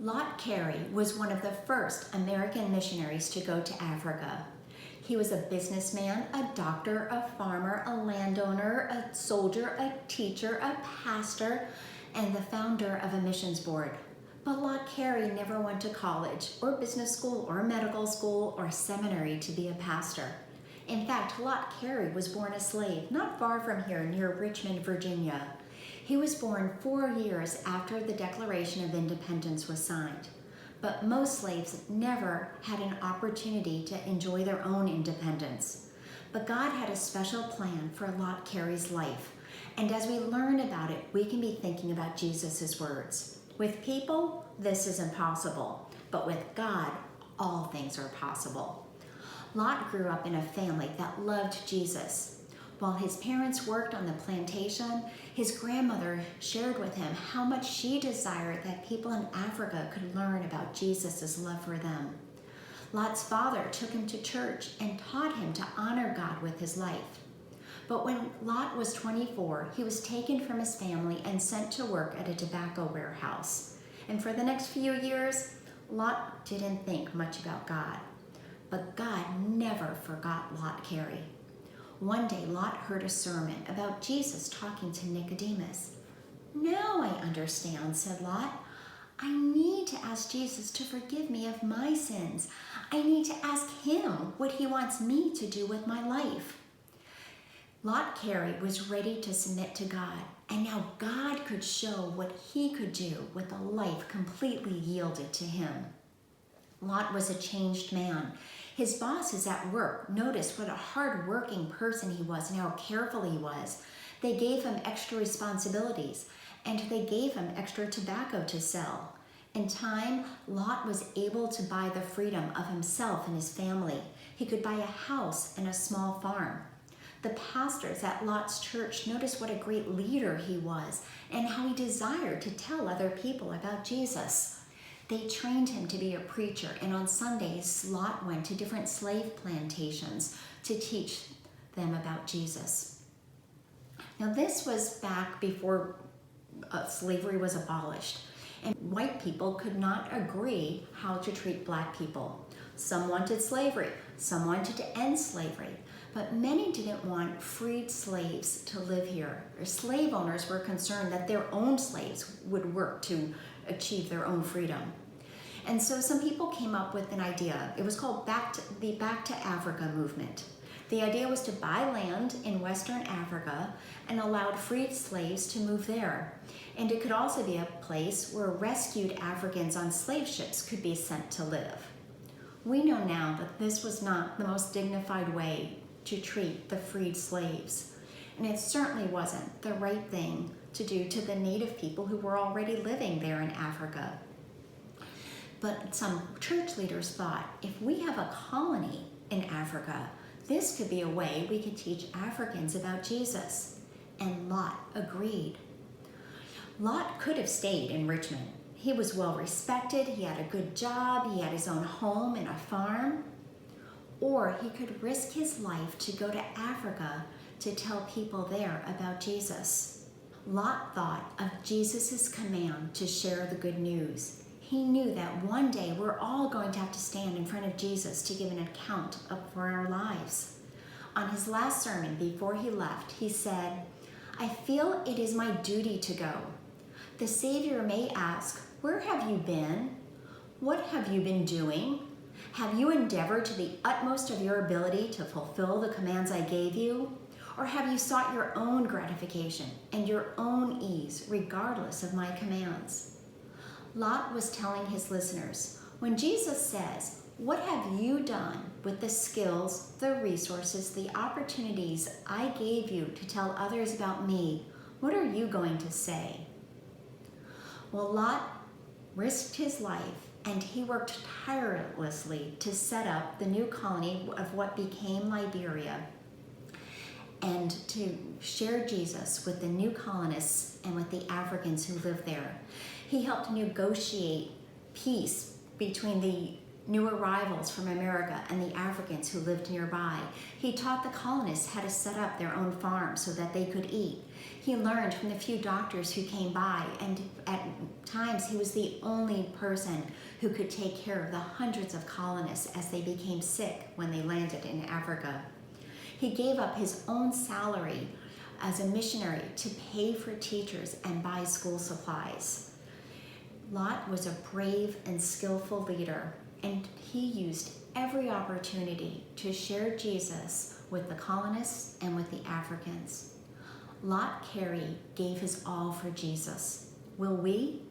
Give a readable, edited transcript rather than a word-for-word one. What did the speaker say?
Lott Cary was one of the first American missionaries to go to Africa. He was a businessman, a doctor, a farmer, a landowner, a soldier, a teacher, a pastor, and the founder of a missions board. But Lott Cary never went to college or business school or medical school or seminary to be a pastor. In fact, Lott Cary was born a slave not far from here near Richmond, Virginia. He was born 4 years after the Declaration of Independence was signed. But most slaves never had an opportunity to enjoy their own independence. But God had a special plan for Lott Cary's life. And as we learn about it, we can be thinking about Jesus' words. With people, this is impossible. But with God, all things are possible. Lott grew up in a family that loved Jesus. While his parents worked on the plantation, his grandmother shared with him how much she desired that people in Africa could learn about Jesus' love for them. Lott's father took him to church and taught him to honor God with his life. But when Lott was 24, he was taken from his family and sent to work at a tobacco warehouse. And for the next few years, Lott didn't think much about God. But God never forgot Lott Cary. One day, Lott heard a sermon about Jesus talking to Nicodemus. "Now I understand," said Lott. "I need to ask Jesus to forgive me of my sins. I need to ask him what he wants me to do with my life." Lott Cary was ready to submit to God, and now God could show what he could do with a life completely yielded to him. Lott was a changed man. His bosses at work noticed what a hard-working person he was and how careful he was. They gave him extra responsibilities, and they gave him extra tobacco to sell. In time, Lott was able to buy the freedom of himself and his family. He could buy a house and a small farm. The pastors at Lott's church noticed what a great leader he was and how he desired to tell other people about Jesus. They trained him to be a preacher, and on Sundays, Lott went to different slave plantations to teach them about Jesus. Now, this was back before slavery was abolished, and white people could not agree how to treat black people. Some wanted slavery, some wanted to end slavery, but many didn't want freed slaves to live here. Slave owners were concerned that their own slaves would work to achieve their own freedom. And so some people came up with an idea. It was called the Back to Africa movement. The idea was to buy land in Western Africa and allowed freed slaves to move there. And it could also be a place where rescued Africans on slave ships could be sent to live. We know now that this was not the most dignified way to treat the freed slaves. And it certainly wasn't the right thing to do to the native people who were already living there in Africa. But some church leaders thought, if we have a colony in Africa, this could be a way we could teach Africans about Jesus. And Lott agreed. Lott could have stayed in Richmond. He was well respected, he had a good job, he had his own home and a farm. Or he could risk his life to go to Africa to tell people there about Jesus. Lott thought of Jesus' command to share the good news. He knew that one day we're all going to have to stand in front of Jesus to give an account for our lives. On his last sermon before he left, he said, "I feel it is my duty to go. The Savior may ask, 'Where have you been? What have you been doing? Have you endeavored to the utmost of your ability to fulfill the commands I gave you? Or have you sought your own gratification and your own ease regardless of my commands?'" Lott was telling his listeners, when Jesus says, "What have you done with the skills, the resources, the opportunities I gave you to tell others about me? What are you going to say?" Well, Lott risked his life, and he worked tirelessly to set up the new colony of what became Liberia and to share Jesus with the new colonists and with the Africans who lived there. He helped negotiate peace between the new arrivals from America and the Africans who lived nearby. He taught the colonists how to set up their own farms so that they could eat. He learned from the few doctors who came by, and at times he was the only person who could take care of the hundreds of colonists as they became sick when they landed in Africa. He gave up his own salary as a missionary to pay for teachers and buy school supplies. Lott was a brave and skillful leader, and he used every opportunity to share Jesus with the colonists and with the Africans. Lott Cary gave his all for Jesus. Will we?